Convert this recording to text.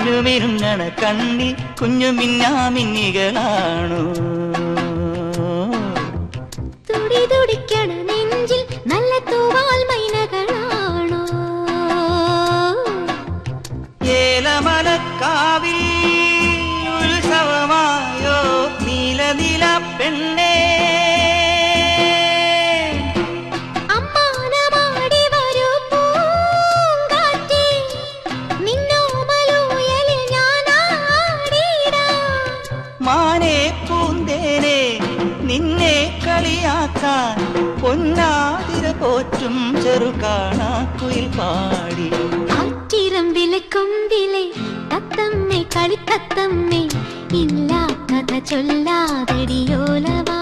മിന്നുമിരുങ്ങണ കണ്ണിൽ കുഞ്ഞു മിന്നാമിന്നികളാണോ തുടി തുടിക്കണ നെഞ്ചിൽ നല്ല തൂവാൽ മൈനകളാണോ ഏലമലക്കാവിൽ ഉത്സവമായോ നീലനില പെണ്ണേ മാനേ പൂന്തേനെ നിന്നെ കളിയാക്കാൻ പൊന്നാതിര പോറ്റും ചെറുകാണാക്കുയിൽ പാടി ആറ്റിരമ്പിലെ കൊമ്പിലെ തത്തമ്മേ കളിത്തത്തമ്മേ ഇല്ലാ കഥ ചൊല്ലാതടിയോലവാ